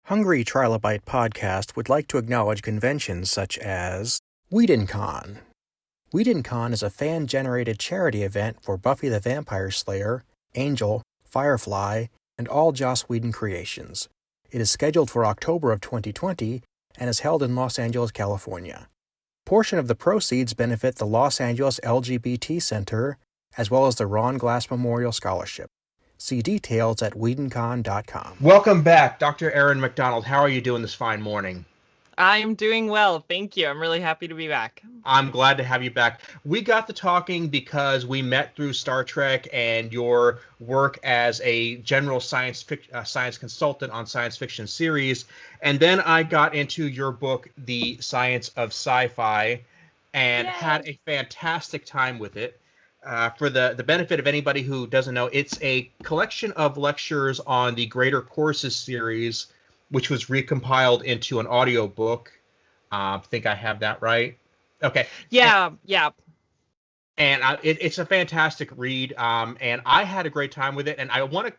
Hungry Trilobyte podcast would like to acknowledge conventions such as WhedonCon. WhedonCon is a fan-generated charity event for Buffy the Vampire Slayer, Angel, Firefly, and all Joss Whedon creations. It is scheduled for October of 2020 and is held in Los Angeles, California. Portion of the proceeds benefit the Los Angeles LGBT Center, as well as the Ron Glass Memorial Scholarship. See details at WhedonCon.com. Welcome back, Dr. Erin MacDonald. How are you doing this fine morning? I'm doing well, thank you. I'm really happy to be back. I'm glad to have you back. We got to talking because we met through Star Trek and your work as a general science consultant on science fiction series. And then I got into your book, The Science of Sci-Fi, and had a fantastic time with it. For the benefit of anybody who doesn't know, it's a collection of lectures on the Greater Courses series, which was recompiled into an audiobook. I think I have that right. Okay. Yeah. And it's a fantastic read, and I had a great time with it. And I want to,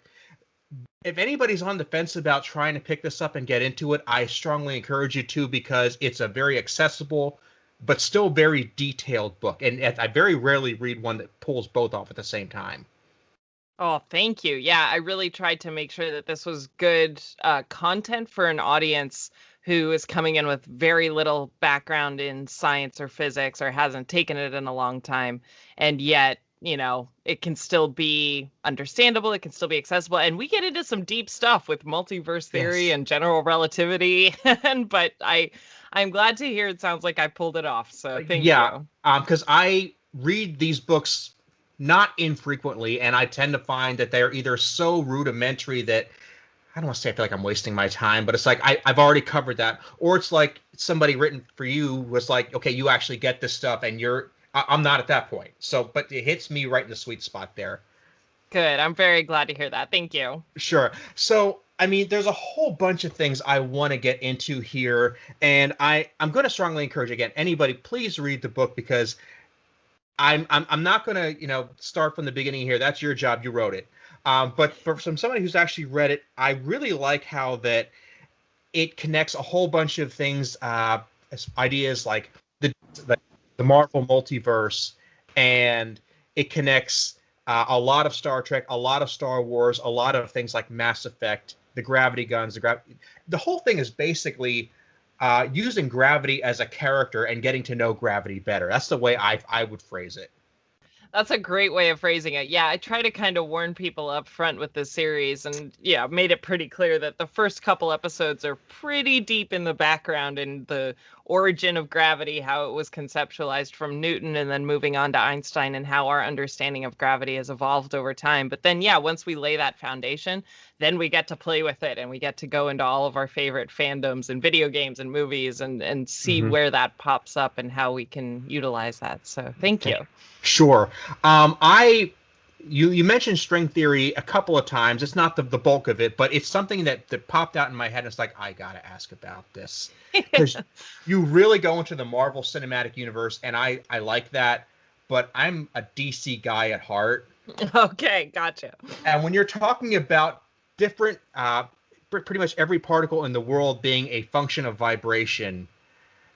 if anybody's on the fence about trying to pick this up and get into it, I strongly encourage you to, because it's a very accessible but still very detailed book. And I very rarely read one that pulls both off at the same time. Oh, thank you. Yeah, I really tried to make sure that this was good content for an audience who is coming in with very little background in science or physics or hasn't taken it in a long time. And yet, you know, it can still be understandable. It can still be accessible. And we get into some deep stuff with multiverse theory and general relativity. But I'm glad to hear it sounds like I pulled it off. So thank you. Yeah, because I read these books not infrequently, and I tend to find that they're either so rudimentary that I don't want to say I feel like I'm wasting my time, but it's like I've already covered that. Or it's like somebody written for you was like, okay, you actually get this stuff, and I'm not at that point. So, but it hits me right in the sweet spot there. Good. I'm very glad to hear that. Thank you. Sure. So, I mean, there's a whole bunch of things I want to get into here, and I'm going to strongly encourage, again, anybody, please read the book, because I'm not going to, start from the beginning here. That's your job. You wrote it. But for somebody who's actually read it, I really like how that it connects a whole bunch of things, ideas like the Marvel multiverse, and it connects a lot of Star Trek, a lot of Star Wars, a lot of things like Mass Effect, the gravity guns, the whole thing is basically using gravity as a character and getting to know gravity better. That's the way I would phrase it. That's a great way of phrasing it. Yeah, I try to kind of warn people up front with this series, and made it pretty clear that the first couple episodes are pretty deep in the background in the origin of gravity, how it was conceptualized from Newton, and then moving on to Einstein, and how our understanding of gravity has evolved over time. But then, once we lay that foundation, then we get to play with it, and we get to go into all of our favorite fandoms and video games and movies and see where that pops up and how we can utilize that. So thank you. Sure. You mentioned string theory a couple of times. It's not the bulk of it, but it's something that popped out in my head. And it's like, I got to ask about this. Because you really go into the Marvel Cinematic Universe, and I like that. But I'm a DC guy at heart. Okay, gotcha. And when you're talking about different, pretty much every particle in the world being a function of vibration,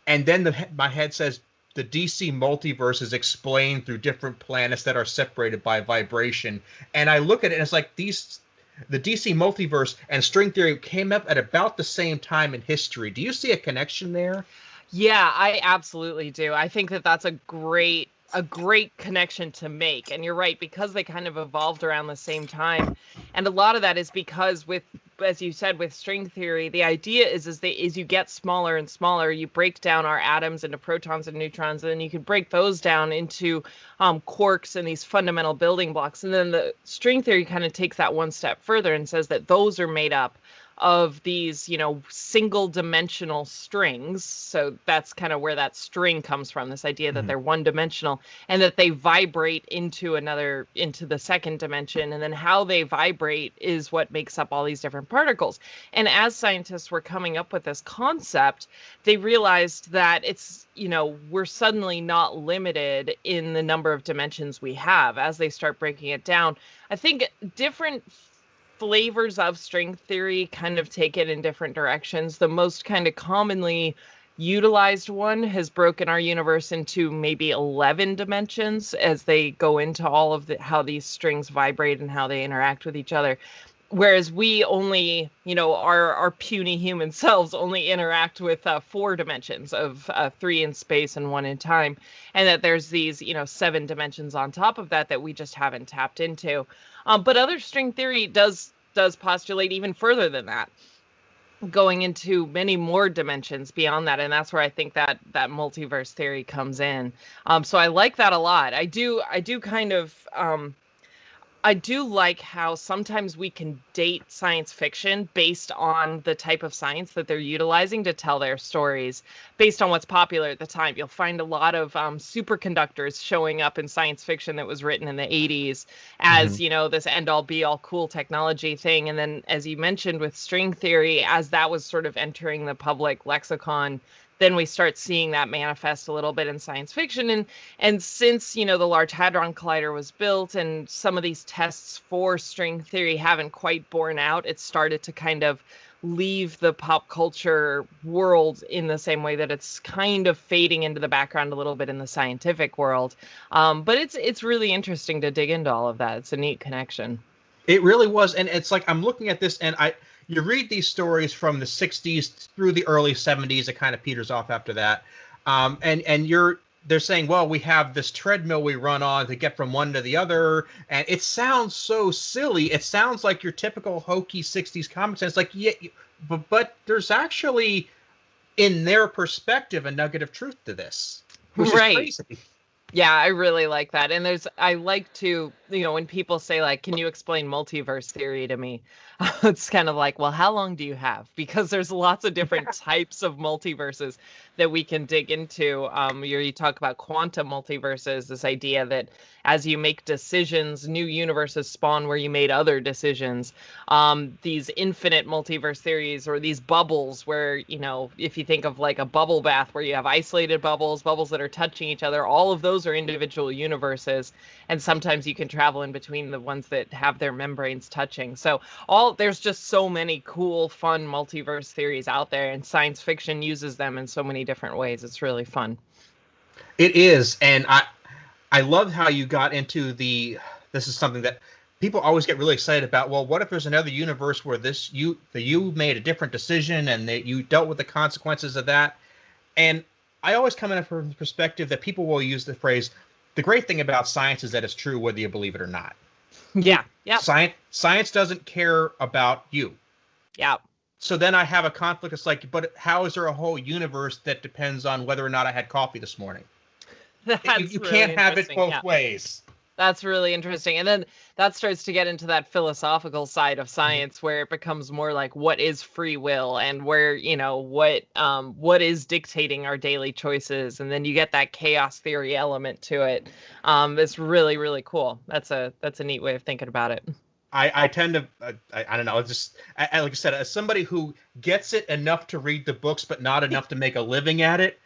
and then my head says, the DC multiverse is explained through different planets that are separated by vibration. And I look at it and it's like the DC multiverse and string theory came up at about the same time in history. Do you see a connection there? Yeah, I absolutely do. I think that that's a great connection to make. And you're right, because they kind of evolved around the same time. And a lot of that is because as you said, with string theory, the idea is you get smaller and smaller, you break down our atoms into protons and neutrons, and then you can break those down into quarks and these fundamental building blocks. And then the string theory kind of takes that one step further and says that those are made up of these, single dimensional strings. So that's kind of where that string comes from, this idea that they're one dimensional and that they vibrate into the second dimension. And then how they vibrate is what makes up all these different particles. And as scientists were coming up with this concept, they realized that it's, we're suddenly not limited in the number of dimensions we have as they start breaking it down. I think different flavors of string theory kind of take it in different directions. The most kind of commonly utilized one has broken our universe into maybe 11 dimensions as they go into all of how these strings vibrate and how they interact with each other. Whereas we only, our puny human selves only interact with 4 dimensions of 3 in space and 1 in time. And that there's these, 7 dimensions on top of that we just haven't tapped into. But other string theory does postulate even further than that, going into many more dimensions beyond that. And that's where I think that multiverse theory comes in. So I like that a lot. I do kind of... I do like how sometimes we can date science fiction based on the type of science that they're utilizing to tell their stories, based on what's popular at the time. You'll find a lot of superconductors showing up in science fiction that was written in the 80s as, this end-all be-all cool technology thing. And then, as you mentioned with string theory, as that was sort of entering the public lexicon, then we start seeing that manifest a little bit in science fiction. And since, the Large Hadron Collider was built and some of these tests for string theory haven't quite borne out, it started to kind of leave the pop culture world in the same way that it's kind of fading into the background a little bit in the scientific world. But it's really interesting to dig into all of that. It's a neat connection. It really was. And it's like, I'm looking at this and you read these stories from the 60s through the early 70s. It kind of peters off after that. They're saying, well, we have this treadmill we run on to get from one to the other. And it sounds so silly. It sounds like your typical hokey 60s comic sense. Like, yeah, but there's actually, in their perspective, a nugget of truth to this, which is crazy. Yeah, I really like that. And I like to, when people say, like, can you explain multiverse theory to me? It's kind of like, well, how long do you have? Because there's lots of different types of multiverses that we can dig into. You talk about quantum multiverses, this idea that as you make decisions, new universes spawn where you made other decisions. These infinite multiverse theories, or these bubbles where, if you think of like a bubble bath where you have isolated bubbles that are touching each other, all of those are individual universes. And sometimes you can travel in between the ones that have their membranes touching. So there's just so many cool, fun multiverse theories out there, and science fiction uses them in so many different ways. It's really fun. It is. And I love how you got into this is something that people always get really excited about. Well, what if there's another universe where you made a different decision and that you dealt with the consequences of that? And I always come in from the perspective that people will use the phrase, the great thing about science is that it's true whether you believe it or not. Yeah. Yeah. Science doesn't care about you. Yeah. So then I have a conflict. It's like, but how is there a whole universe that depends on whether or not I had coffee this morning? You really can't have it both ways. That's really interesting. And then that starts to get into that philosophical side of science where it becomes more like, what is free will, and where, what is dictating our daily choices. And then you get that chaos theory element to it. It's really, really cool. That's a neat way of thinking about it. I tend to, I don't know, just like I said, as somebody who gets it enough to read the books, but not enough to make a living at it,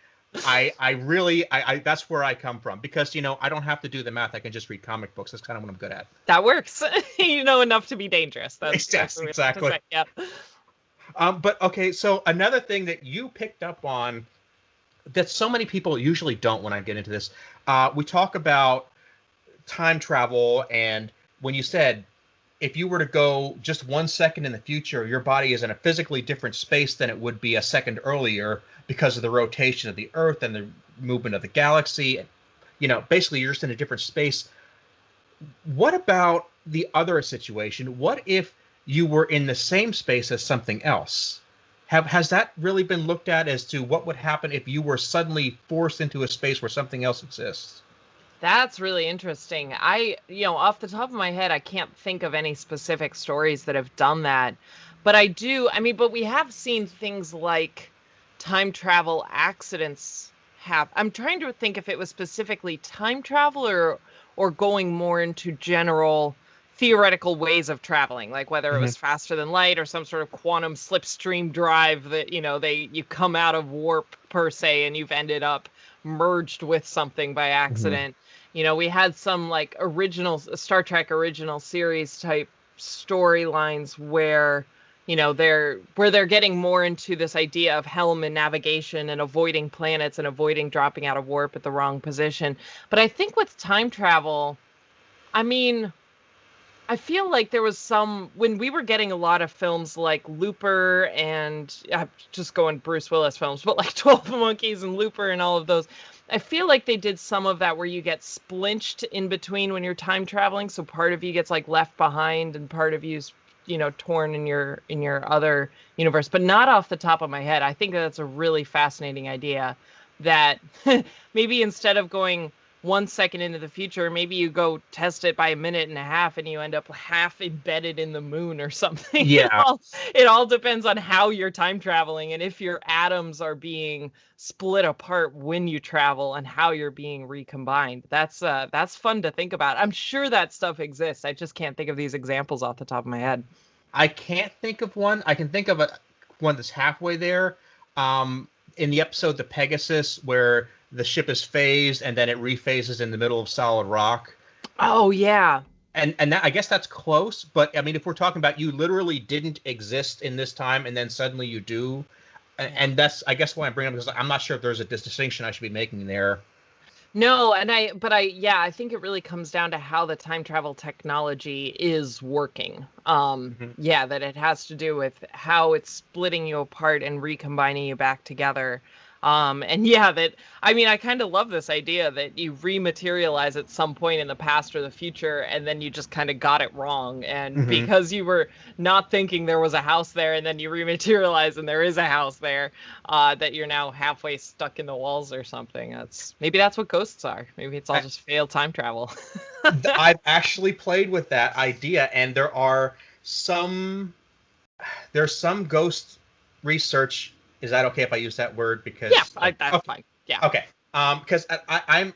I really that's where I come from, because I don't have to do the math. I can just read comic books. That's kind of what I'm good at. That works. Enough to be dangerous. That's exactly. Yeah. But okay, so another thing that you picked up on that so many people usually don't when I get into this, we talk about time travel, and when you said if you were to go just 1 second in the future, your body is in a physically different space than it would be a second earlier because of the rotation of the Earth and the movement of the galaxy. Basically you're just in a different space. What about the other situation? What if you were in the same space as something else? Has that really been looked at as to what would happen if you were suddenly forced into a space where something else exists? That's really interesting. Off the top of my head, I can't think of any specific stories that have done that. But but we have seen things like time travel accidents happen. I'm trying to think if it was specifically time travel or going more into general theoretical ways of traveling, like whether it was faster than light or some sort of quantum slipstream drive that, you come out of warp per se and you've ended up merged with something by accident. We had some like original Star Trek original series type storylines where they're getting more into this idea of helm and navigation and avoiding planets and avoiding dropping out of warp at the wrong position. But I think with time travel, I mean, I feel like there was when we were getting a lot of films like Looper and I'm just going Bruce Willis films, but like 12 Monkeys and Looper and all of those. I feel like they did some of that where you get splinched in between when you're time traveling. So part of you gets like left behind and part of you's, torn in your other universe, but not off the top of my head. I think that's a really fascinating idea that maybe instead of going 1 second into the future, maybe you go test it by a minute and a half and you end up half embedded in the moon or something. Yeah. It all depends on how you're time traveling and if your atoms are being split apart when you travel and how you're being recombined. That's fun to think about. I'm sure that stuff exists. I just can't think of these examples off the top of my head. I can't think of one. I can think of one that's halfway there. In the episode The Pegasus, where the ship is phased and then it rephases in the middle of solid rock. Oh yeah. And that, I guess that's close, but I mean, if we're talking about you literally didn't exist in this time and then suddenly you do, and that's, I guess, why I'm bringing up, because I'm not sure if there's a distinction I should be making there. No, I think it really comes down to how the time travel technology is working. Yeah, that it has to do with how it's splitting you apart and recombining you back together. And yeah, I kind of love this idea that you rematerialize at some point in the past or the future, and then you just kind of got it wrong. And because you were not thinking there was a house there, and then you rematerialize and there is a house there, that you're now halfway stuck in the walls or something. Maybe that's what ghosts are. Maybe it's all just failed time travel. I've actually played with that idea, and there's some ghost research. Is that okay if I use that word? Because that's fine. Yeah. Okay. Because I'm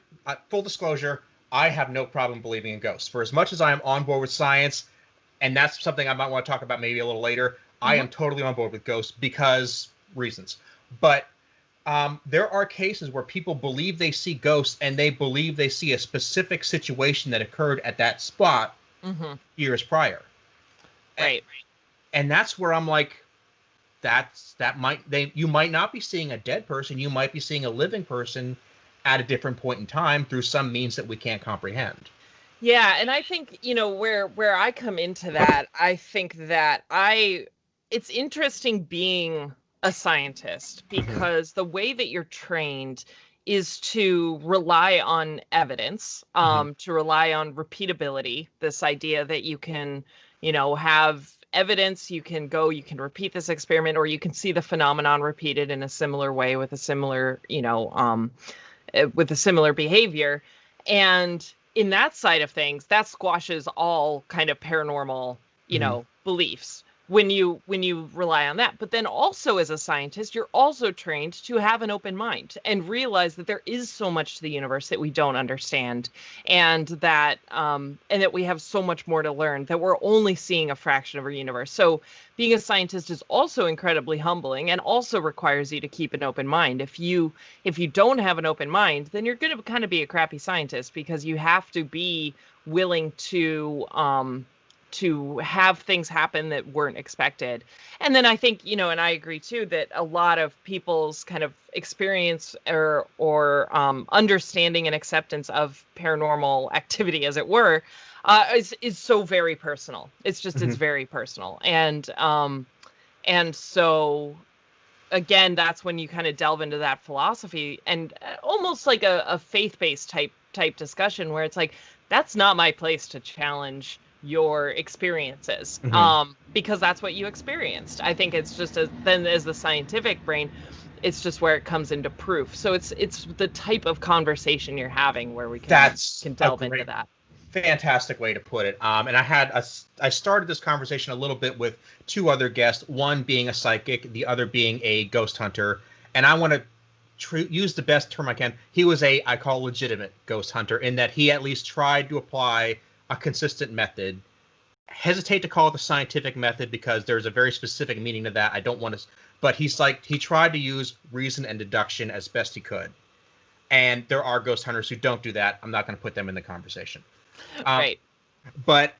full disclosure, I have no problem believing in ghosts. For as much as I am on board with science, and that's something I might want to talk about maybe a little later, I am totally on board with ghosts because reasons. But there are cases where people believe they see ghosts and they believe they see a specific situation that occurred at that spot years prior. Right. And that's where I'm like, you might not be seeing a dead person, you might be seeing a living person at a different point in time through some means that we can't comprehend. Yeah, and I think, where I come into that, I think that it's interesting being a scientist because the way that you're trained is to rely on evidence, to rely on repeatability, this idea that you can, have evidence, you can repeat this experiment, or you can see the phenomenon repeated in a similar way with a similar, with a similar behavior. And in that side of things, that squashes all kind of paranormal, beliefs when you rely on that. But then also as a scientist, you're also trained to have an open mind and realize that there is so much to the universe that we don't understand, and that we have so much more to learn, that we're only seeing a fraction of our universe. So being a scientist is also incredibly humbling and also requires you to keep an open mind. If you don't have an open mind, then you're going to kind of be a crappy scientist, because you have to be willing to have things happen that weren't expected. And then I think, and I agree too, that a lot of people's kind of experience or understanding and acceptance of paranormal activity, as it were, is so very personal. It's just, it's very personal. And so again, that's when you kind of delve into that philosophy and almost like a faith-based type discussion, where it's like, that's not my place to challenge your experiences, because that's what you experienced. I think it's just then as the scientific brain, it's just where it comes into proof. So it's the type of conversation you're having where we can delve into that. Fantastic way to put it. And I started this conversation a little bit with two other guests, one being a psychic, the other being a ghost hunter. And I want to use the best term I can. He was I call legitimate ghost hunter, in that he at least tried to apply a consistent method. Hesitate to call it the scientific method because there's a very specific meaning to that. I don't want to, but he tried to use reason and deduction as best he could. And there are ghost hunters who don't do that. I'm not going to put them in the conversation. Right. But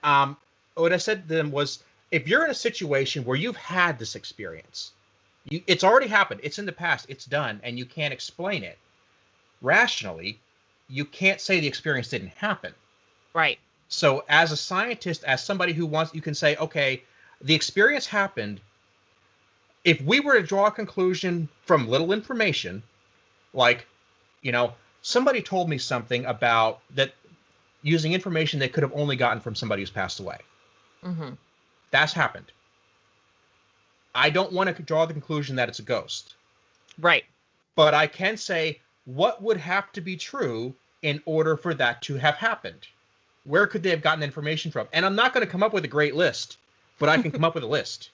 what I said to them was, if you're in a situation where you've had this experience, it's already happened, it's in the past, it's done, and you can't explain it rationally, you can't say the experience didn't happen. Right. So as a scientist, as somebody who wants, you can say, okay, the experience happened. If we were to draw a conclusion from little information, like, somebody told me something about that using information they could have only gotten from somebody who's passed away. Mm-hmm. That's happened. I don't want to draw the conclusion that it's a ghost. Right. But I can say, what would have to be true in order for that to have happened? Where could they have gotten information from? And I'm not going to come up with a great list, but I can come up with a list.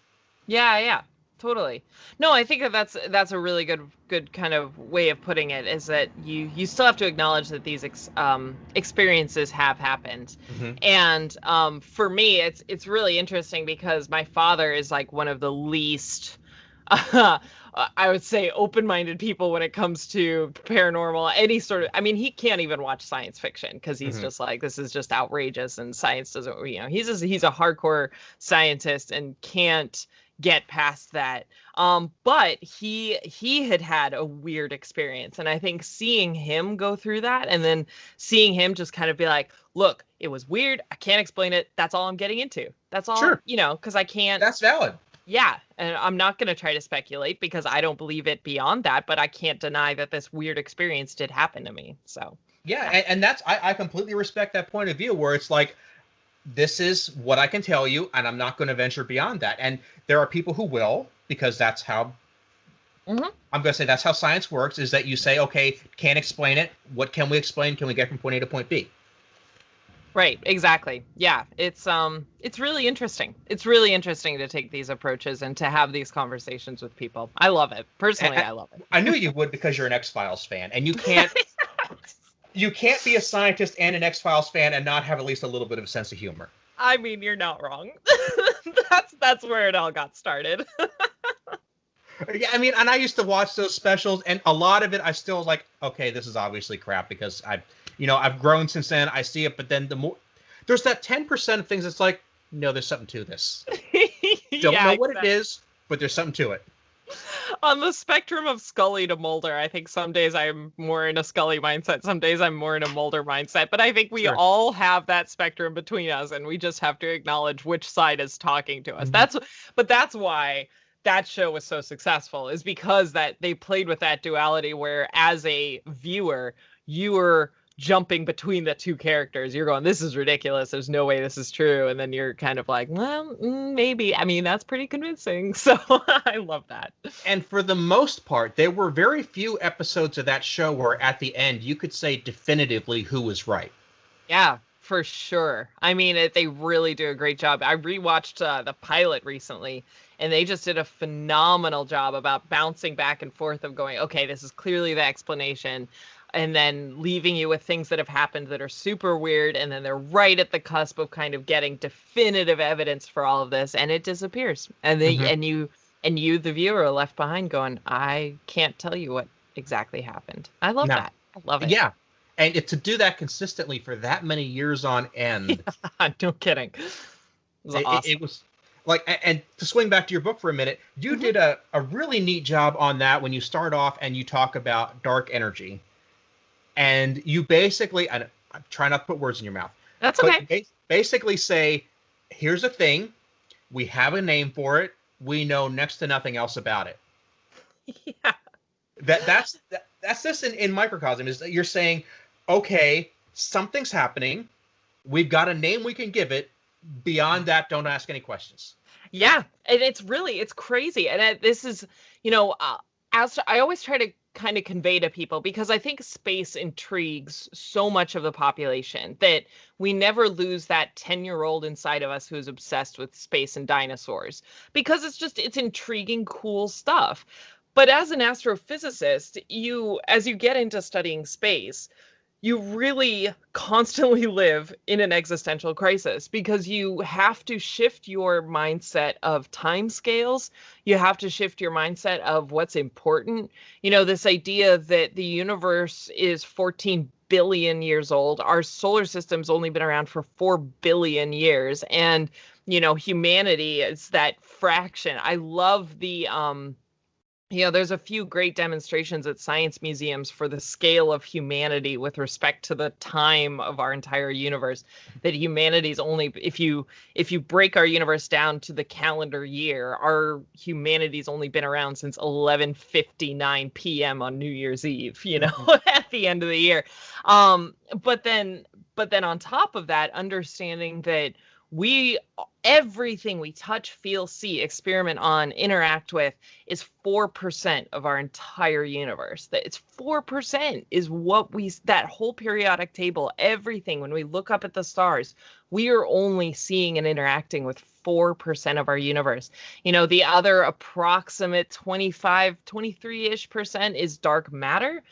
Yeah, totally. No, I think that's a really good kind of way of putting it, is that you still have to acknowledge that these experiences have happened. Mm-hmm. And for me, it's really interesting because my father is like one of the least I would say open-minded people when it comes to paranormal, any sort of, I mean, he can't even watch science fiction because he's just like, this is just outrageous and science doesn't, he's a hardcore scientist and can't get past that. But he had a weird experience. And I think seeing him go through that and then seeing him just kind of be like, look, it was weird. I can't explain it. That's all I'm getting into. That's all, sure. Because I can't. That's valid. Yeah, and I'm not going to try to speculate because I don't believe it beyond that, but I can't deny that this weird experience did happen to me. So yeah. And that's I completely respect that point of view where it's like, this is what I can tell you, and I'm not going to venture beyond that. And there are people who will, because that's how I'm going to say that's how science works, is that you say, okay, can't explain it. What can we explain? Can we get from point A to point B? Right, exactly. Yeah, it's really interesting. It's really interesting to take these approaches and to have these conversations with people. I love it. Personally, I love it. I knew you would because you're an X-Files fan, and you can't be a scientist and an X-Files fan and not have at least a little bit of a sense of humor. I mean, you're not wrong. That's where it all got started. Yeah, I mean, and I used to watch those specials, and a lot of it I still was like, okay, this is obviously crap because I've grown since then. I see it, but then there's that 10% of things that's like, no, there's something to this. Don't know what it is, but there's something to it. On the spectrum of Scully to Mulder, I think some days I'm more in a Scully mindset, some days I'm more in a Mulder mindset, but I think we all have that spectrum between us, and we just have to acknowledge which side is talking to us. That's why that show was so successful, is because that they played with that duality where as a viewer, you were jumping between the two characters. You're going, this is ridiculous. There's no way this is true. And then you're kind of like, well, maybe. I mean, that's pretty convincing. So I love that. And for the most part, there were very few episodes of that show where at the end you could say definitively who was right. Yeah, for sure. I mean, they really do a great job. I rewatched the pilot recently, and they just did a phenomenal job about bouncing back and forth of going, okay, this is clearly the explanation, and then leaving you with things that have happened that are super weird, and then they're right at the cusp of kind of getting definitive evidence for all of this, and it disappears. And they and you, the viewer, are left behind going, I can't tell you what exactly happened. I love that. I love it. Yeah. And to do that consistently for that many years on end. No kidding. It was like, and to swing back to your book for a minute, you did a really neat job on that when you start off and you talk about dark energy. And you basically, I'm trying not to put words in your mouth. That's okay. Basically say, here's a thing. We have a name for it. We know next to nothing else about it. Yeah. That's this in microcosm, is that you're saying, okay, something's happening. We've got a name we can give it. Beyond that, don't ask any questions. Yeah. And it's crazy. And this is, I always try to kind of convey to people, because I think space intrigues so much of the population that we never lose that 10-year-old inside of us who's obsessed with space and dinosaurs, because it's intriguing, cool stuff. But as an astrophysicist, as you get into studying space, you really constantly live in an existential crisis, because you have to shift your mindset of timescales. You have to shift your mindset of what's important. This idea that the universe is 14 billion years old. Our solar system's only been around for 4 billion years. And, humanity is that fraction. I love the, there's a few great demonstrations at science museums for the scale of humanity with respect to the time of our entire universe. That humanity's only, if you break our universe down to the calendar year, our humanity's only been around since 11:59 p.m. on New Year's Eve, at the end of the year. But then on top of that, understanding that everything we touch, feel, see, experiment on, interact with is 4% of our entire universe. That it's 4% is what that whole periodic table, everything, when we look up at the stars, we are only seeing and interacting with 4% of our universe. The other approximate 23-ish% is dark matter.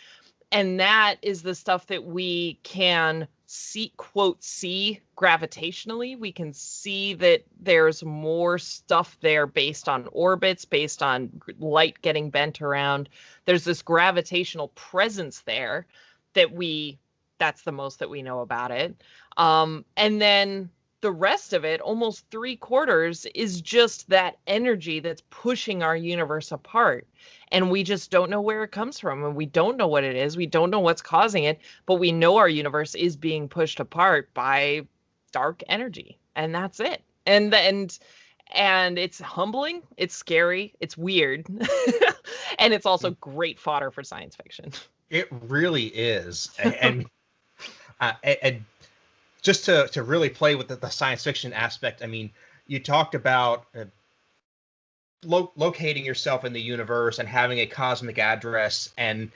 And that is the stuff that we can see, quote, see gravitationally. We can see that there's more stuff there based on orbits, based on light getting bent around. There's this gravitational presence there that's the most that we know about it. And then the rest of it, almost 3/4, is just that energy that's pushing our universe apart. And we just don't know where it comes from. And we don't know what it is. We don't know what's causing it. But we know our universe is being pushed apart by dark energy. And that's it. And it's humbling. It's scary. It's weird. And it's also great fodder for science fiction. It really is. And just to really play with the science fiction aspect, I mean, you talked about locating yourself in the universe and having a cosmic address. And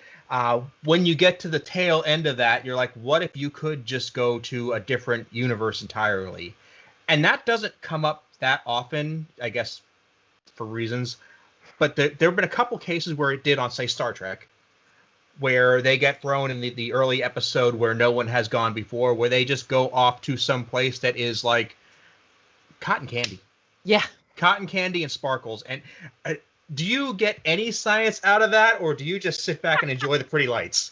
when you get to the tail end of that, you're like, what if you could just go to a different universe entirely? And that doesn't come up that often, I guess, for reasons. But there have been a couple cases where it did on, say, Star Trek, where they get thrown in the early episode where no one has gone before, where they just go off to some place that is like cotton candy. Yeah. Cotton candy and sparkles. And do you get any science out of that, or do you just sit back and enjoy the pretty lights?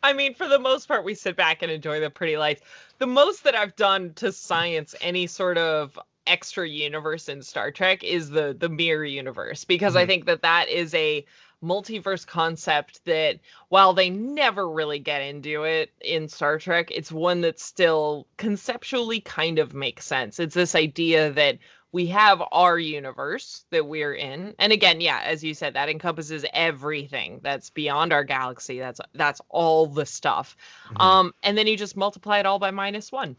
I mean, for the most part, we sit back and enjoy the pretty lights. The most that I've done to science any sort of extra universe in Star Trek is the mirror universe, because I think that is a multiverse concept that, while they never really get into it in Star Trek, it's one that still conceptually kind of makes sense. It's this idea that we have our universe that we're in. And again, yeah, as you said, that encompasses everything that's beyond our galaxy. That's all the stuff. And then you just multiply it all by -1.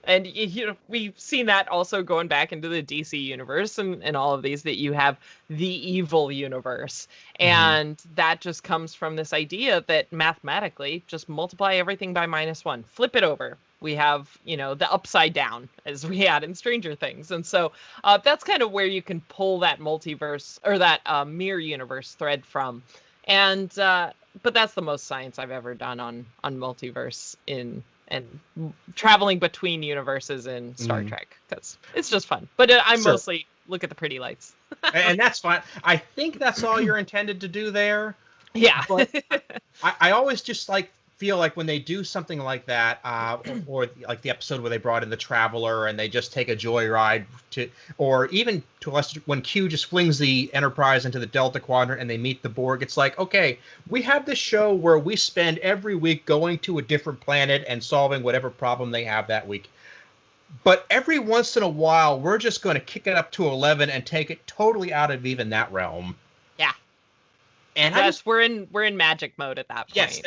And we've seen that also going back into the DC universe and all of these, that you have the evil universe. And that just comes from this idea that mathematically just multiply everything by -1, flip it over. We have, the upside down, as we had in Stranger Things. And so that's kind of where you can pull that multiverse or that mirror universe thread from. And but that's the most science I've ever done on multiverse and traveling between universes in Star Trek, because it's just fun. But I mostly look at the pretty lights. And that's fine. I think that's all you're intended to do there. Yeah. But I always just feel like when they do something like that, or like the episode where they brought in the Traveler and they just take a joyride or even to less, when Q just flings the Enterprise into the Delta Quadrant and they meet the Borg, it's like, okay, we have this show where we spend every week going to a different planet and solving whatever problem they have that week. But every once in a while, we're just going to kick it up to 11 and take it totally out of even that realm. Yeah. And yes, we're in magic mode at that point. Yes.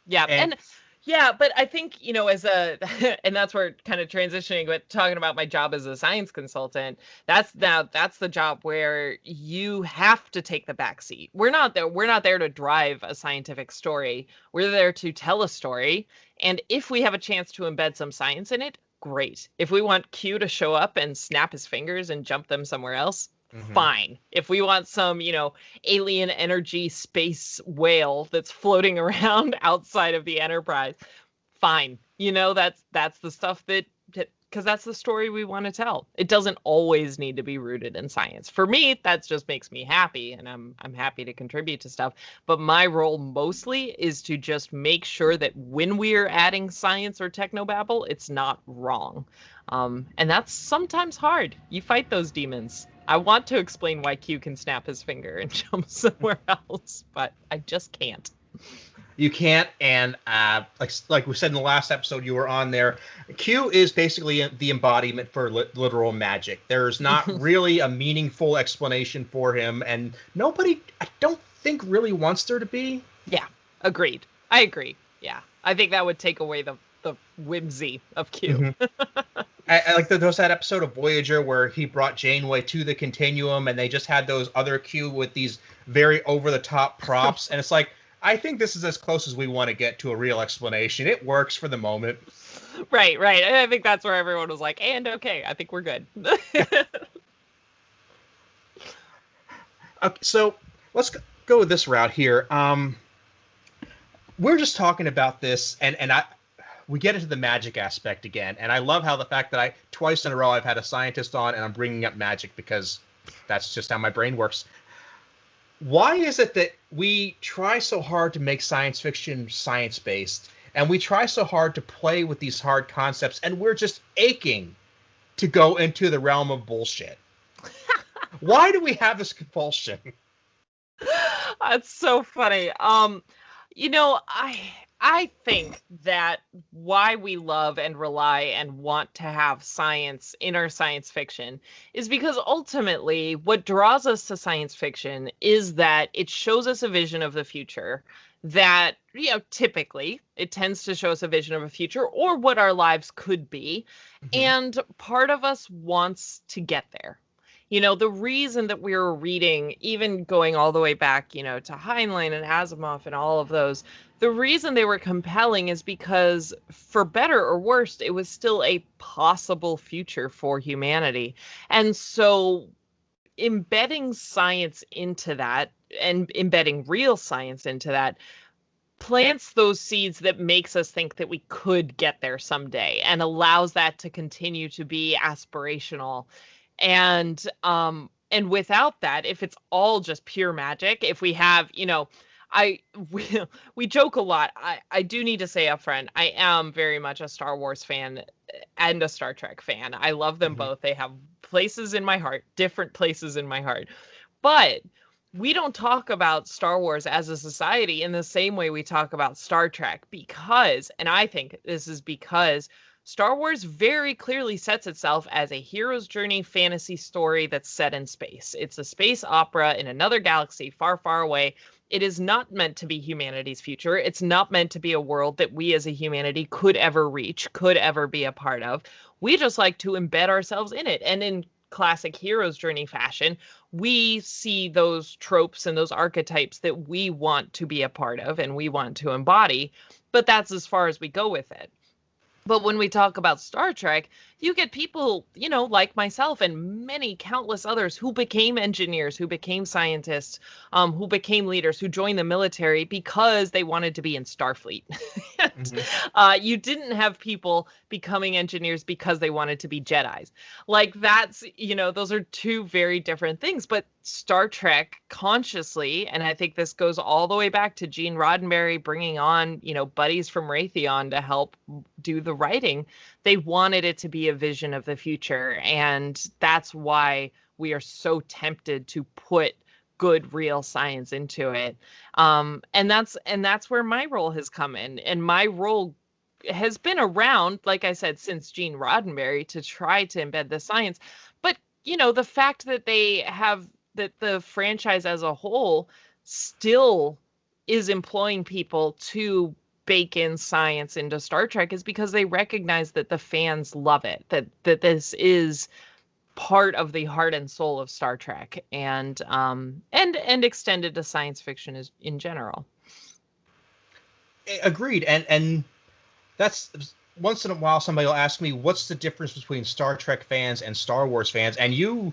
Yeah. And yeah, but I think, and that's where kind of transitioning, but talking about my job as a science consultant, that's the job where you have to take the back seat. We're not there to drive a scientific story. We're there to tell a story. And if we have a chance to embed some science in it, great. If we want Q to show up and snap his fingers and jump them somewhere else, fine. If we want some, alien energy space whale that's floating around outside of the Enterprise, fine. That's the stuff that because that's the story we want to tell. It doesn't always need to be rooted in science. For me, that just makes me happy, and I'm happy to contribute to stuff. But my role mostly is to just make sure that when we're adding science or technobabble, it's not wrong. And that's sometimes hard. You fight those demons. I want to explain why Q can snap his finger and jump somewhere else, but I just can't. You can't, and like we said in the last episode you were on there, Q is basically the embodiment for literal magic. There's not really a meaningful explanation for him, and nobody, I don't think, really wants there to be. Yeah, agreed. I agree. Yeah, I think that would take away the whimsy of Q. Mm-hmm. I like there was that episode of Voyager where he brought Janeway to the Continuum, and they just had those other Q with these very over-the-top props, and it's like, I think this is as close as we want to get to a real explanation. It works for the moment. Right. I think that's where everyone was like, and okay, I think we're good. Okay, so let's go with this route here. We're just talking about this, and we get into the magic aspect again. And I love how the fact that twice in a row I've had a scientist on, and I'm bringing up magic because that's just how my brain works. Why is it that we try so hard to make science fiction science-based, and we try so hard to play with these hard concepts, and we're just aching to go into the realm of bullshit? Why do we have this compulsion? That's so funny. I think that why we love and rely and want to have science in our science fiction is because ultimately what draws us to science fiction is that it shows us a vision of the future that, typically it tends to show us a vision of a future or what our lives could be. Mm-hmm. And part of us wants to get there. The reason that we were reading, even going all the way back, to Heinlein and Asimov and all of those, the reason they were compelling is because, for better or worse, it was still a possible future for humanity. And so embedding science into that and embedding real science into that plants those seeds that makes us think that we could get there someday and allows that to continue to be aspirational. And without that, if it's all just pure magic, if we have, we joke a lot. I do need to say up front, I am very much a Star Wars fan and a Star Trek fan. I love them both. They have places in my heart, different places in my heart. But we don't talk about Star Wars as a society in the same way we talk about Star Trek because, and I think this is because, Star Wars very clearly sets itself as a hero's journey fantasy story that's set in space. It's a space opera in another galaxy far, far away. It is not meant to be humanity's future. It's not meant to be a world that we as a humanity could ever reach, could ever be a part of. We just like to embed ourselves in it. And in classic hero's journey fashion, we see those tropes and those archetypes that we want to be a part of and we want to embody. But that's as far as we go with it. But when we talk about Star Trek, you get people, like myself and many countless others who became engineers, who became scientists, who became leaders, who joined the military because they wanted to be in Starfleet. You didn't have people becoming engineers because they wanted to be Jedis. Like that's, those are two very different things. But Star Trek consciously, and I think this goes all the way back to Gene Roddenberry bringing on, buddies from Raytheon to help do the writing. They wanted it to be a vision of the future. And that's why we are so tempted to put good, real science into it. And that's where my role has come in. And my role has been around, like I said, since Gene Roddenberry to try to embed the science. But, the fact that that the franchise as a whole still is employing people to bake in science into Star Trek is because they recognize that the fans love it, that this is part of the heart and soul of Star Trek and extended to science fiction is in general. Agreed. And that's once in a while somebody will ask me, what's the difference between Star Trek fans and Star Wars fans? And you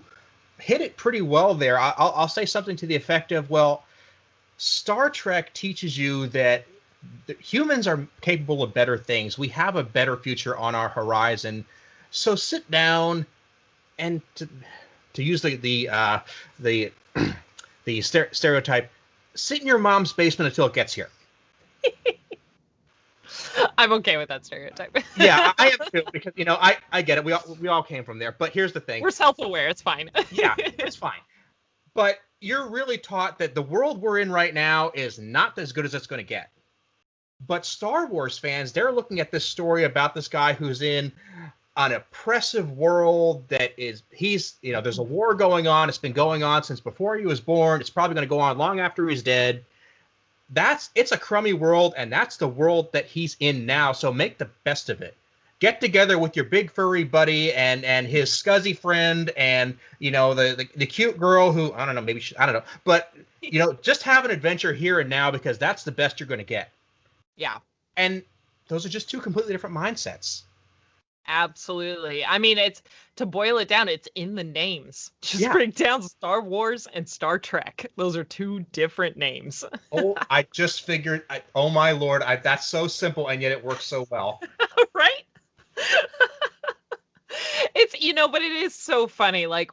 hit it pretty well there. I'll say something to the effect of, well, Star Trek teaches you that humans are capable of better things. We have a better future on our horizon. So sit down and to use the stereotype, sit in your mom's basement until it gets here. I'm okay with that stereotype. Yeah, I am too, because I get it. We all came from there. But here's the thing. We're self-aware. It's fine. Yeah, it's fine. But you're really taught that the world we're in right now is not as good as it's going to get. But Star Wars fans, they're looking at this story about this guy who's in an oppressive world there's a war going on. It's been going on since before he was born. It's probably going to go on long after he's dead. It's a crummy world, and that's the world that he's in now. So make the best of it. Get together with your big furry buddy and his scuzzy friend and the cute girl who I don't know, I don't know, but just have an adventure here and now, because that's the best you're going to get. Yeah. And those are just two completely different mindsets. Absolutely. I mean, it's to boil it down, it's in the names. Just break down Star Wars and Star Trek. Those are two different names. Oh, I just figured. Oh my Lord! That's so simple, and yet it works so well. Right? It's but it is so funny. Like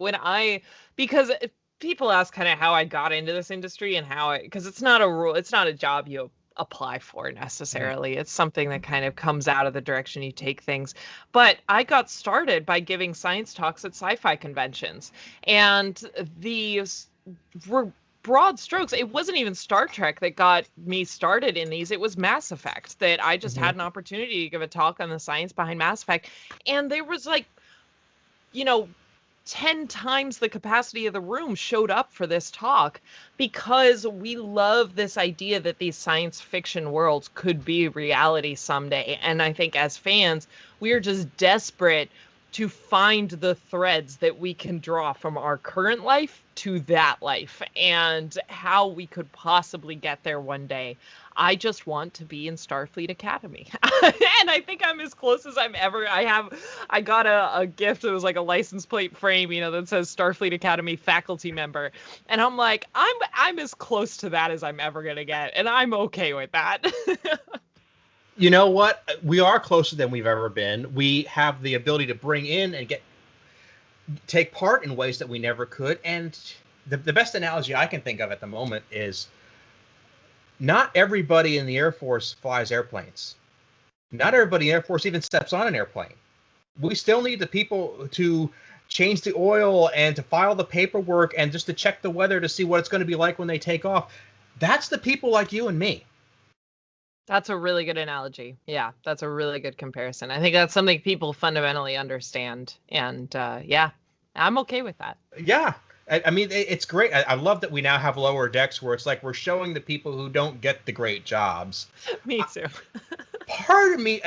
because people ask kind of how I got into this industry and because it's not a job you apply for necessarily. It's something that kind of comes out of the direction you take things. But I got started by giving science talks at sci-fi conventions, and these were broad strokes. It wasn't even Star Trek that got me started in these. It was Mass Effect that I just had an opportunity to give a talk on the science behind Mass Effect, and there was 10 times the capacity of the room showed up for this talk, because we love this idea that these science fiction worlds could be reality someday. And I think as fans, we are just desperate to find the threads that we can draw from our current life to that life and how we could possibly get there one day. I just want to be in Starfleet Academy. And I think I'm as close as I'm ever. I got a gift. It was like a license plate frame, that says Starfleet Academy faculty member. And I'm like, I'm as close to that as I'm ever going to get. And I'm okay with that. You know what? We are closer than we've ever been. We have the ability to bring in and take part in ways that we never could. And the best analogy I can think of at the moment is, not everybody in the Air Force flies airplanes. Not everybody in the Air Force even steps on an airplane. We still need the people to change the oil and to file the paperwork and just to check the weather to see what it's going to be like when they take off. That's the people like you and me. That's a really good analogy. Yeah, that's a really good comparison. I think that's something people fundamentally understand. And I'm okay with that. Yeah. I mean, it's great. I love that we now have lower decks where it's like we're showing the people who don't get the great jobs. Me too. Part of me,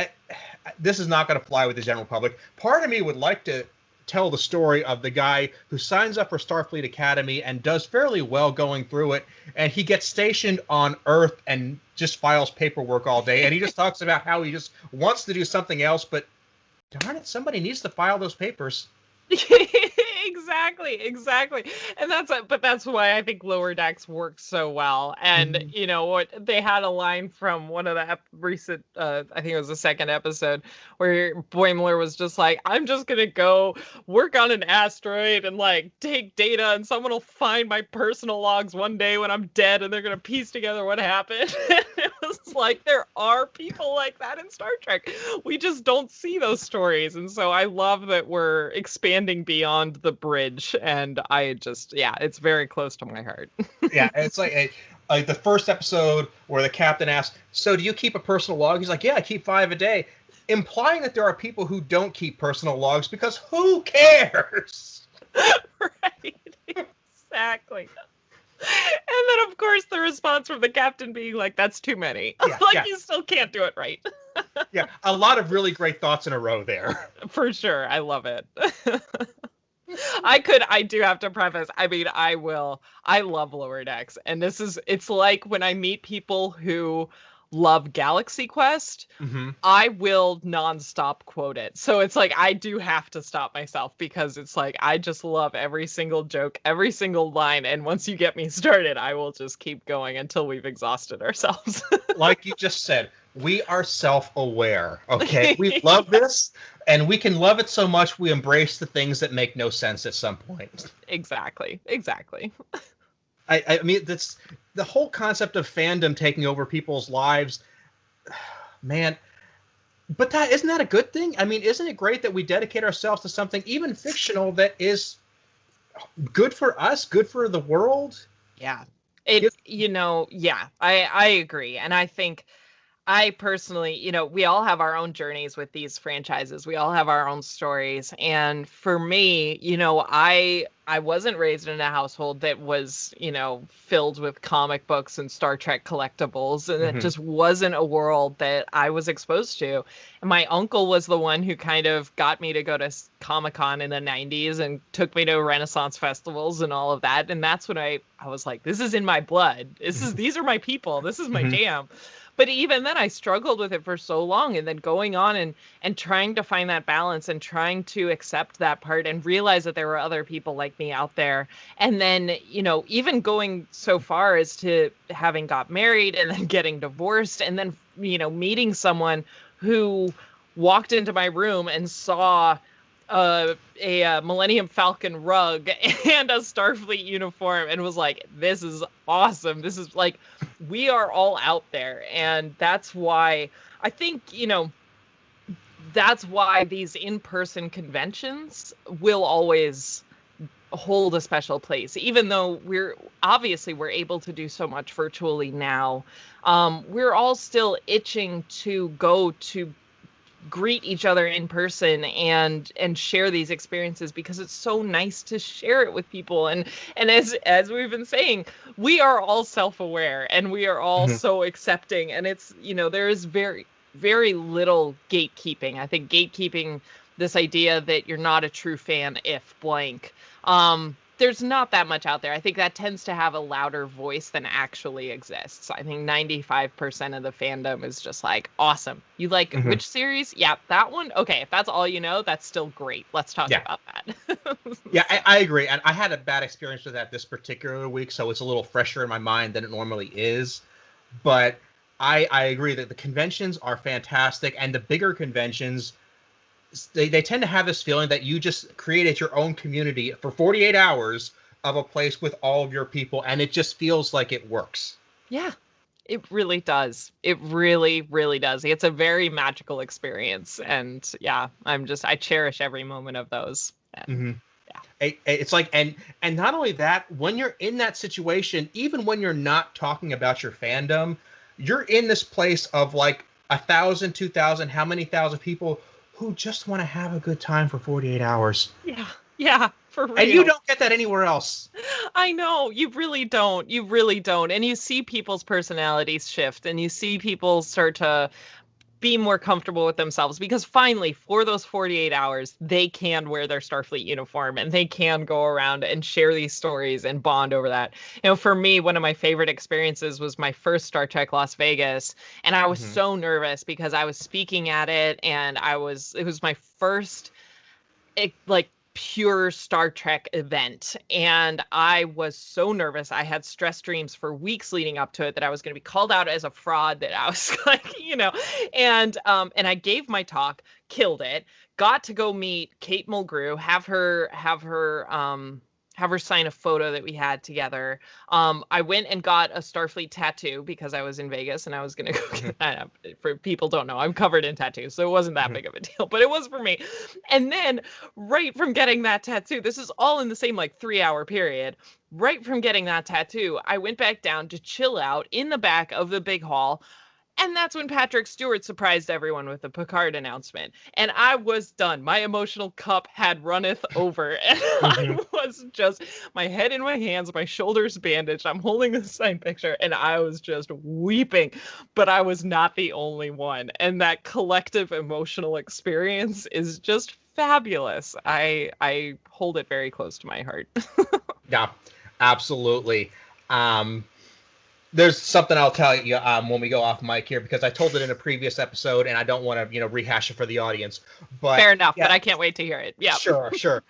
this is not going to fly with the general public. Part of me would like to tell the story of the guy who signs up for Starfleet Academy and does fairly well going through it, and he gets stationed on Earth and just files paperwork all day, and he just talks about how he just wants to do something else, but darn it, somebody needs to file those papers. Exactly. And that's why I think Lower Decks works so well. And what they had a line from one of the recent, I think it was the second episode, where Boimler was just like, I'm just going to go work on an asteroid and take data, and someone will find my personal logs one day when I'm dead, and they're going to piece together what happened. It was like, there are people like that in Star Trek. We just don't see those stories. And so I love that we're expanding beyond the bridge, and it's very close to my heart. Yeah, it's like the first episode where the captain asks, so do you keep a personal log? He's like, yeah, I keep 5 a day, implying that there are people who don't keep personal logs, because who cares? Right, exactly. And then, of course, the response from the captain being like, that's too many. You still can't do it right. Yeah, a lot of really great thoughts in a row there. For sure. I love it. I do have to preface, I mean, I love Lower Decks. And it's like when I meet people who love Galaxy Quest, I will nonstop quote it. So it's like I do have to stop myself because it's like I just love every single joke, every single line, and once you get me started, I will just keep going until we've exhausted ourselves. Like you just said, we are self-aware, okay? We love this, and we can love it so much we embrace the things that make no sense at some point. Exactly. I mean, that's the whole concept of fandom taking over people's lives, man. But isn't that a good thing? I mean, isn't it great that we dedicate ourselves to something, even fictional, that is good for us, good for the world? Yeah. I agree. And I think I personally, we all have our own journeys with these franchises. We all have our own stories. And for me, I wasn't raised in a household that was, filled with comic books and Star Trek collectibles. And it just wasn't a world that I was exposed to. And my uncle was the one who kind of got me to go to Comic-Con in the 90s and took me to Renaissance festivals and all of that. And that's when I was like, this is in my blood. These are my people. This is my jam. But even then, I struggled with it for so long, and then going on and trying to find that balance and trying to accept that part and realize that there were other people like me out there. And then, even going so far as to having got married and then getting divorced and then, meeting someone who walked into my room and saw a Millennium Falcon rug and a Starfleet uniform and was like, this is awesome. This is like, we are all out there. And that's why I think, that's why these in-person conventions will always hold a special place, even though we're able to do so much virtually now. We're all still itching to go to greet each other in person and share these experiences, because it's so nice to share it with people. And as we've been saying, we are all self-aware and we are all so accepting, and it's, there is very, very little gatekeeping. I think gatekeeping, this idea that you're not a true fan if blank, there's not that much out there. I think that tends to have a louder voice than actually exists. I think 95% of the fandom is just like, awesome. You like which series? Yeah, that one? Okay, if that's all you know, that's still great. Let's talk about that. Yeah, I agree. And I had a bad experience with that this particular week, so it's a little fresher in my mind than it normally is. But I agree that the conventions are fantastic, and the bigger conventions, they tend to have this feeling that you just created your own community for 48 hours of a place with all of your people, and it just feels like it works. Yeah, it really does. It really, really does. It's a very magical experience, and yeah, I cherish every moment of those. And, It's like, and not only that, when you're in that situation, even when you're not talking about your fandom, you're in this place of like 1,000, 2,000, how many thousand people who just want to have a good time for 48 hours. Yeah, for real. And you don't get that anywhere else. I know, you really don't. And you see people's personalities shift, and you see people start to be more comfortable with themselves, because finally, for those 48 hours, they can wear their Starfleet uniform and they can go around and share these stories and bond over that. For me, one of my favorite experiences was my first Star Trek Las Vegas. And I was so nervous because I was speaking at it, and it was my first, pure Star Trek event, and I was so nervous. I had stress dreams for weeks leading up to it that I was going to be called out as a fraud, that I was like, and I gave my talk, killed it, got to go meet Kate Mulgrew, have her sign a photo that we had together. I went and got a Starfleet tattoo because I was in Vegas and I was going to go get that. For people don't know, I'm covered in tattoos, so it wasn't that big of a deal, but it was for me. And then right from getting that tattoo, this is all in the same 3-hour period. Right from getting that tattoo, I went back down to chill out in the back of the big hall. And that's when Patrick Stewart surprised everyone with the Picard announcement. And I was done. My emotional cup had runneth over. And I was just, my head in my hands, my shoulders bandaged. I'm holding the signed picture, and I was just weeping. But I was not the only one. And that collective emotional experience is just fabulous. I hold it very close to my heart. Yeah, absolutely. There's something I'll tell you when we go off mic here, because I told it in a previous episode and I don't want to rehash it for the audience. But fair enough, yeah, but I can't wait to hear it. Yeah. Sure.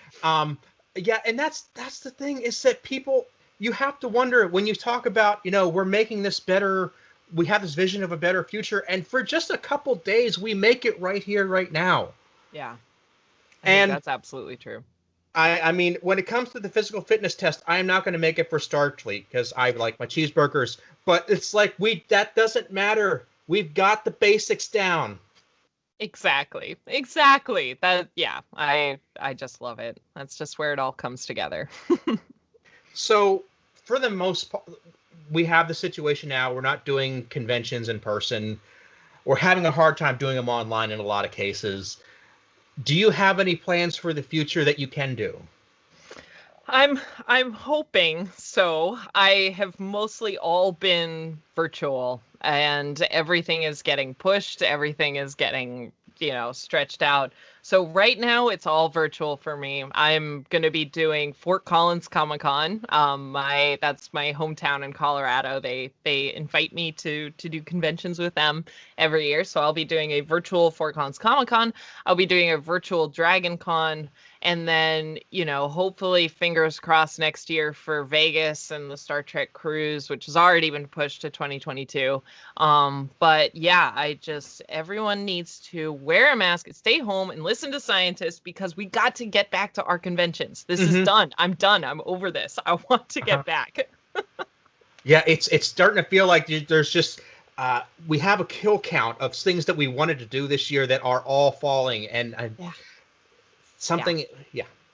Yeah, and that's the thing, is that people, you have to wonder when you talk about, we're making this better, we have this vision of a better future, and for just a couple days we make it right here, right now. Yeah. I And think that's absolutely true. I mean, when it comes to the physical fitness test, I am not going to make it for Starfleet because I like my cheeseburgers. But it's like that doesn't matter. We've got the basics down. Exactly. That, yeah, I just love it. That's just where it all comes together. So for the most part, we have the situation now. We're not doing conventions in person. We're having a hard time doing them online in a lot of cases. Do you have any plans for the future that you can do? I'm hoping so. I have mostly all been virtual, and everything is getting pushed, everything is getting, stretched out. So right now it's all virtual for me. I'm going to be doing Fort Collins Comic-Con. That's my hometown in Colorado. They invite me to do conventions with them every year. So I'll be doing a virtual Fort Collins Comic-Con. I'll be doing a virtual Dragon Con. And then, hopefully, fingers crossed, next year for Vegas and the Star Trek cruise, which has already been pushed to 2022. But yeah, everyone needs to wear a mask, stay home, and listen to scientists, because we got to get back to our conventions. This is done. I'm done. I'm over this. I want to get back. Yeah, it's starting to feel like there's just we have a kill count of things that we wanted to do this year that are all falling, and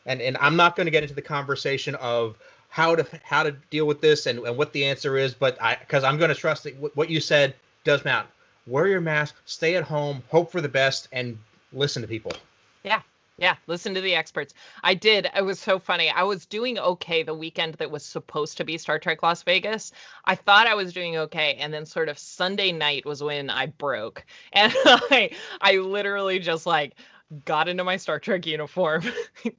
and I'm not going to get into the conversation of how to deal with this and what the answer is, but because I'm going to trust that what you said does matter. Wear your mask, stay at home, hope for the best, and listen to people. Yeah, listen to the experts. It was so funny. I was doing okay the weekend that was supposed to be Star Trek Las Vegas. I thought I was doing okay, and then sort of Sunday night was when I broke. And I literally just got into my Star Trek uniform,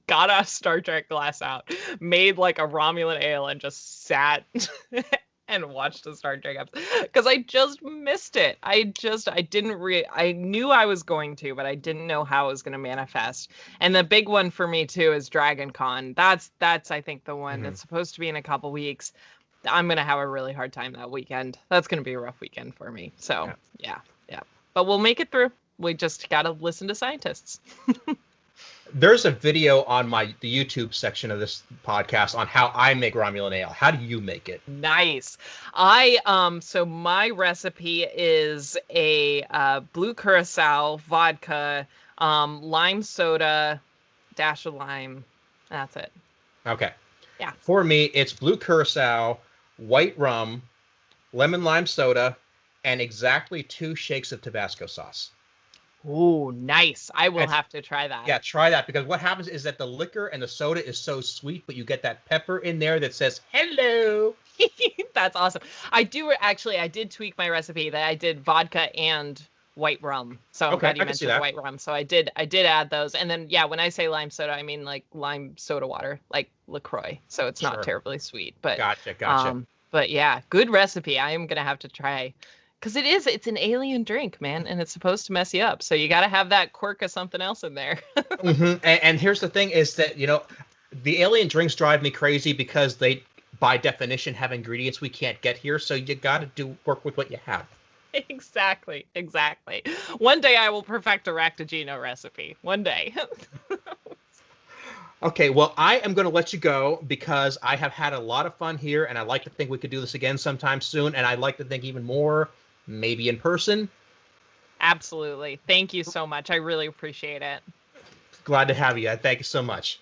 got a Star Trek glass out, made a Romulan ale, and just sat and watched the Star Trek episode, because I just missed it. I knew I was going to, but I didn't know how it was going to manifest. And the big one for me too is Dragon Con. That's I think the one that's supposed to be in a couple weeks. I'm going to have a really hard time that weekend. That's going to be a rough weekend for me. So yeah. But we'll make it through. We just got to listen to scientists. There's a video on the YouTube section of this podcast on how I make Romulan ale. How do you make it? Nice. So my recipe is a blue curacao, vodka, lime soda, dash of lime. That's it. Okay. Yeah. For me, it's blue curacao, white rum, lemon lime soda, and exactly 2 shakes of Tabasco sauce. Ooh, nice. I will have to try that. Yeah, try that, because what happens is that the liquor and the soda is so sweet, but you get that pepper in there that says hello. That's awesome. I did tweak my recipe that I did vodka and white rum. So I'm glad you mentioned white rum. So I did add those. And then when I say lime soda, I mean lime soda water, like LaCroix. So it's not terribly sweet. But Gotcha. But yeah, good recipe. I am gonna have to try. Because it's an alien drink, man, and it's supposed to mess you up. So you got to have that quirk of something else in there. And here's the thing is that, the alien drinks drive me crazy because they, by definition, have ingredients we can't get here. So you got to work with what you have. Exactly. One day I will perfect a Ractagino recipe. One day. Okay, well, I am going to let you go because I have had a lot of fun here, and I'd like to think we could do this again sometime soon, and I'd like to think even more, maybe in person. Absolutely. Thank you so much. I really appreciate it. Glad to have you. Thank you so much.